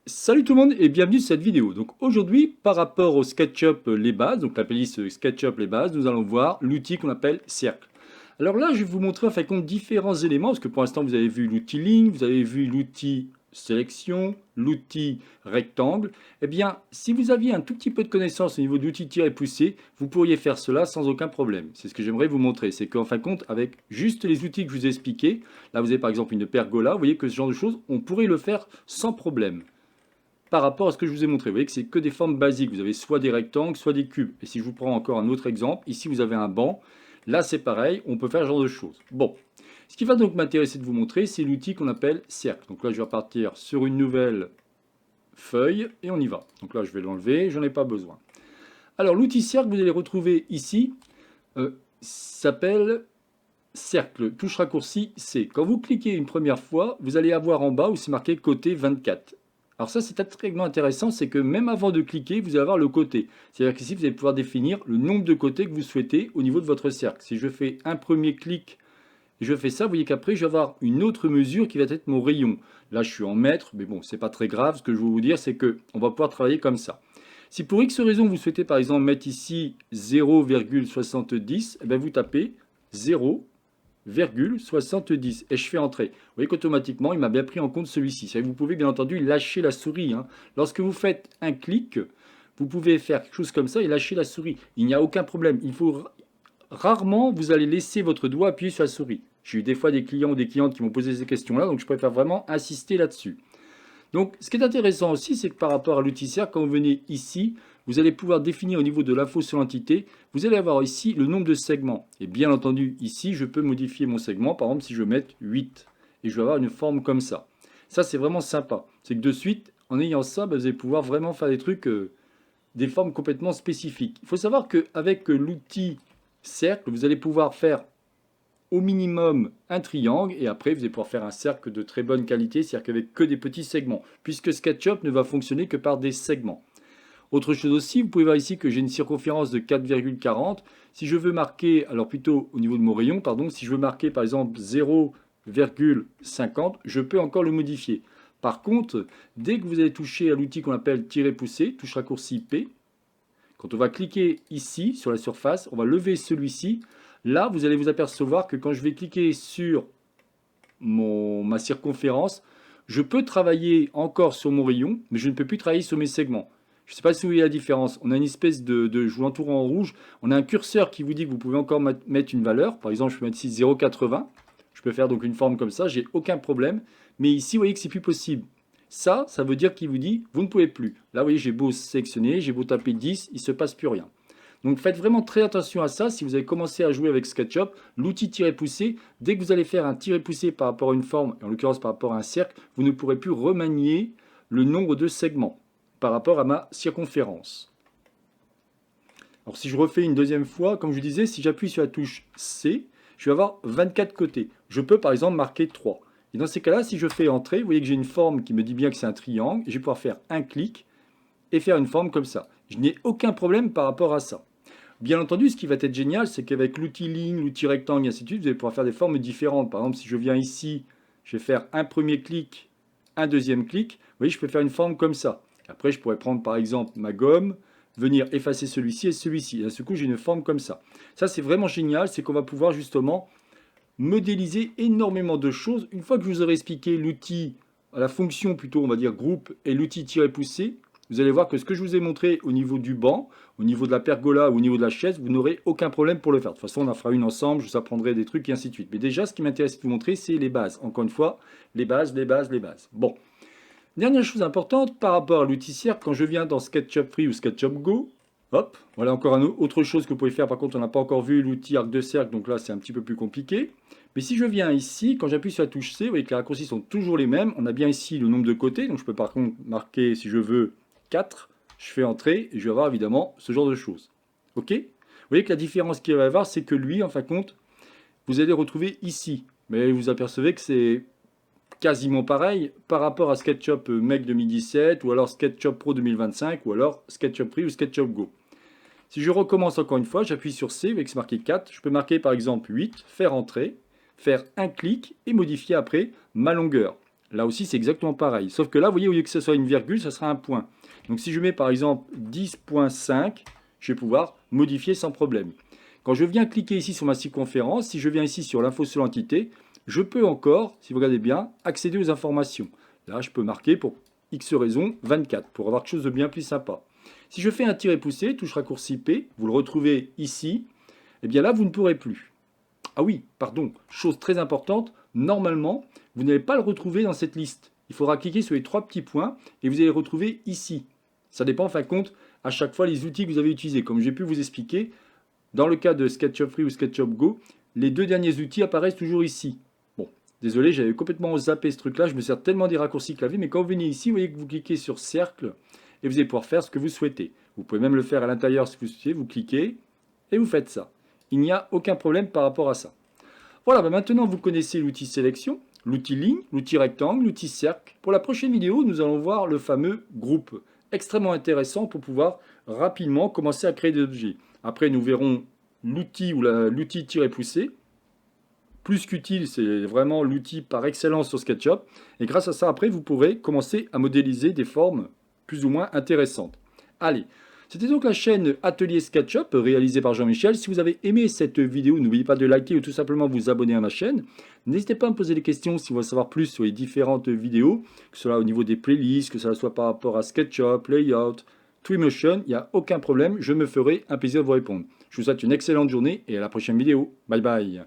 Salut tout le monde et bienvenue sur cette vidéo. Donc aujourd'hui, par rapport au SketchUp les bases, donc la playlist SketchUp les bases, nous allons voir l'outil qu'on appelle cercle. Alors là, je vais vous montrer en fin de compte différents éléments, parce que pour l'instant vous avez vu l'outil ligne, vous avez vu l'outil sélection, l'outil rectangle. Eh bien, si vous aviez un tout petit peu de connaissance au niveau de l'outil tiret poussé, vous pourriez faire cela sans aucun problème. C'est ce que j'aimerais vous montrer, c'est qu'en fin de compte, avec juste les outils que je vous ai expliqués, là vous avez par exemple une pergola, vous voyez que ce genre de choses, on pourrait le faire sans problème par rapport à ce que je vous ai montré. Vous voyez que c'est que des formes basiques. Vous avez soit des rectangles, soit des cubes. Et si je vous prends encore un autre exemple, ici vous avez un banc. Là c'est pareil, on peut faire ce genre de choses. Bon, ce qui va donc m'intéresser de vous montrer, c'est l'outil qu'on appelle cercle. Donc là je vais repartir sur une nouvelle feuille et on y va. Donc là je vais l'enlever, j'en ai pas besoin. Alors l'outil cercle, vous allez retrouver ici, s'appelle cercle, touche raccourci C. Quand vous cliquez une première fois, vous allez avoir en bas où c'est marqué côté 24. Alors ça c'est extrêmement intéressant, c'est que même avant de cliquer, vous allez avoir le côté. C'est-à-dire qu'ici vous allez pouvoir définir le nombre de côtés que vous souhaitez au niveau de votre cercle. Si je fais un premier clic et je fais ça, vous voyez qu'après je vais avoir une autre mesure qui va être mon rayon. Là je suis en mètres, mais bon c'est pas très grave. Ce que je veux vous dire c'est que on va pouvoir travailler comme ça. Si pour X raison vous souhaitez par exemple mettre ici 0,70, eh bien vous tapez 0,70 et je fais entrer. Vous voyez qu'automatiquement, il m'a bien pris en compte celui-ci. Vous pouvez bien entendu lâcher la souris, hein. Lorsque vous faites un clic, vous pouvez faire quelque chose comme ça et lâcher la souris. Il n'y a aucun problème. Il faut rarement, vous allez laisser votre doigt appuyer sur la souris. J'ai eu des fois des clients ou des clientes qui m'ont posé ces questions-là, donc je préfère vraiment insister là-dessus. Donc, ce qui est intéressant aussi, c'est que par rapport à l'outil cercle, quand vous venez ici, vous allez pouvoir définir au niveau de l'info sur l'entité, vous allez avoir ici le nombre de segments. Et bien entendu, ici, je peux modifier mon segment. Par exemple, si je veux mettre 8, et je vais avoir une forme comme ça. Ça, c'est vraiment sympa. C'est que de suite, en ayant ça, vous allez pouvoir vraiment faire des trucs, des formes complètement spécifiques. Il faut savoir qu'avec l'outil cercle, vous allez pouvoir faire au minimum un triangle et après vous allez pouvoir faire un cercle de très bonne qualité, c'est-à-dire qu'avec que des petits segments, puisque SketchUp ne va fonctionner que par des segments. Autre chose aussi, vous pouvez voir ici que j'ai une circonférence de 4,40. Si je veux marquer, alors plutôt au niveau de mon rayon, pardon, si je veux marquer par exemple 0,50, je peux encore le modifier. Par contre, dès que vous allez toucher à l'outil qu'on appelle tirer pousser, touche raccourci P, quand on va cliquer ici sur la surface, on va lever celui-ci. Là, vous allez vous apercevoir que quand je vais cliquer sur ma circonférence, je peux travailler encore sur mon rayon, mais je ne peux plus travailler sur mes segments. Je ne sais pas si vous voyez la différence. On a une espèce je vous l'entoure en rouge, on a un curseur qui vous dit que vous pouvez encore mettre une valeur. Par exemple, je peux mettre ici 0,80. Je peux faire donc une forme comme ça, j'ai aucun problème. Mais ici, vous voyez que c'est plus possible. Ça veut dire qu'il vous dit, vous ne pouvez plus. Là, vous voyez, j'ai beau sélectionner, j'ai beau taper 10, il ne se passe plus rien. Donc faites vraiment très attention à ça. Si vous avez commencé à jouer avec SketchUp, l'outil tirer-pousser, dès que vous allez faire un tirer-pousser par rapport à une forme, et en l'occurrence par rapport à un cercle, vous ne pourrez plus remanier le nombre de segments par rapport à ma circonférence. Alors si je refais une deuxième fois, comme je vous disais, si j'appuie sur la touche C, je vais avoir 24 côtés. Je peux par exemple marquer 3. Et dans ces cas-là, si je fais entrer, vous voyez que j'ai une forme qui me dit bien que c'est un triangle, et je vais pouvoir faire un clic et faire une forme comme ça. Je n'ai aucun problème par rapport à ça. Bien entendu, ce qui va être génial, c'est qu'avec l'outil ligne, l'outil rectangle, et ainsi de suite, vous allez pouvoir faire des formes différentes. Par exemple, si je viens ici, je vais faire un premier clic, un deuxième clic, vous voyez, je peux faire une forme comme ça. Après, je pourrais prendre par exemple ma gomme, venir effacer celui-ci et celui-ci. Et à ce coup, j'ai une forme comme ça. Ça, c'est vraiment génial, c'est qu'on va pouvoir justement modéliser énormément de choses. Une fois que je vous aurai expliqué l'outil, la fonction plutôt, on va dire groupe, et l'outil tirer-pousser, vous allez voir que ce que je vous ai montré au niveau du banc, au niveau de la pergola ou au niveau de la chaise, vous n'aurez aucun problème pour le faire. De toute façon, on en fera une ensemble, je vous apprendrai des trucs et ainsi de suite. Mais déjà, ce qui m'intéresse de vous montrer, c'est les bases. Encore une fois, les bases, les bases, les bases. Bon. Dernière chose importante par rapport à l'outil cercle, quand je viens dans SketchUp Free ou SketchUp Go, hop, voilà encore autre chose que vous pouvez faire. Par contre, on n'a pas encore vu l'outil arc de cercle, donc là, c'est un petit peu plus compliqué. Mais si je viens ici, quand j'appuie sur la touche C, vous voyez que les raccourcis sont toujours les mêmes. On a bien ici le nombre de côtés, donc je peux par contre marquer, si je veux, 4. Je fais entrer et je vais avoir évidemment ce genre de choses. Ok? Vous voyez que la différence qu'il va y avoir, c'est que lui, en fin de compte, vous allez retrouver ici. Mais vous apercevez que c'est quasiment pareil par rapport à SketchUp Make 2017 ou alors SketchUp Pro 2025 ou alors SketchUp Free ou SketchUp Go. Si je recommence encore une fois, j'appuie sur C avec ce marqué 4. Je peux marquer par exemple 8, faire entrer, faire un clic et modifier après ma longueur. Là aussi, c'est exactement pareil. Sauf que là, vous voyez, au lieu que ce soit une virgule, ça sera un point. Donc si je mets par exemple 10.5, je vais pouvoir modifier sans problème. Quand je viens cliquer ici sur ma circonférence, si je viens ici sur l'info sur l'entité, je peux encore, si vous regardez bien, accéder aux informations. Là, je peux marquer pour X raison 24, pour avoir quelque chose de bien plus sympa. Si je fais un tiret poussé, touche raccourci P, vous le retrouvez ici, et bien là, vous ne pourrez plus. Ah oui, pardon, chose très importante, normalement, vous n'allez pas le retrouver dans cette liste. Il faudra cliquer sur les 3 petits points et vous allez le retrouver ici. Ça dépend en fin de compte à chaque fois les outils que vous avez utilisés. Comme j'ai pu vous expliquer, dans le cas de SketchUp Free ou SketchUp Go, les 2 derniers outils apparaissent toujours ici. Bon, désolé, j'avais complètement zappé ce truc-là, je me sers tellement des raccourcis clavier, mais quand vous venez ici, vous voyez que vous cliquez sur cercle et vous allez pouvoir faire ce que vous souhaitez. Vous pouvez même le faire à l'intérieur si vous souhaitez, vous cliquez et vous faites ça. Il n'y a aucun problème par rapport à ça. Voilà, maintenant vous connaissez l'outil sélection, l'outil ligne, l'outil rectangle, l'outil cercle. Pour la prochaine vidéo, nous allons voir le fameux groupe, extrêmement intéressant pour pouvoir rapidement commencer à créer des objets. Après, nous verrons l'outil ou l'outil tiret poussé. Plus qu'utile, c'est vraiment l'outil par excellence sur SketchUp. Et grâce à ça, après, vous pourrez commencer à modéliser des formes plus ou moins intéressantes. Allez, c'était donc la chaîne Atelier SketchUp réalisée par Jean-Michel. Si vous avez aimé cette vidéo, n'oubliez pas de liker ou tout simplement vous abonner à ma chaîne. N'hésitez pas à me poser des questions si vous voulez savoir plus sur les différentes vidéos, que ce soit au niveau des playlists, que ce soit par rapport à SketchUp, Layout, Twinmotion, il n'y a aucun problème, je me ferai un plaisir de vous répondre. Je vous souhaite une excellente journée et à la prochaine vidéo. Bye bye.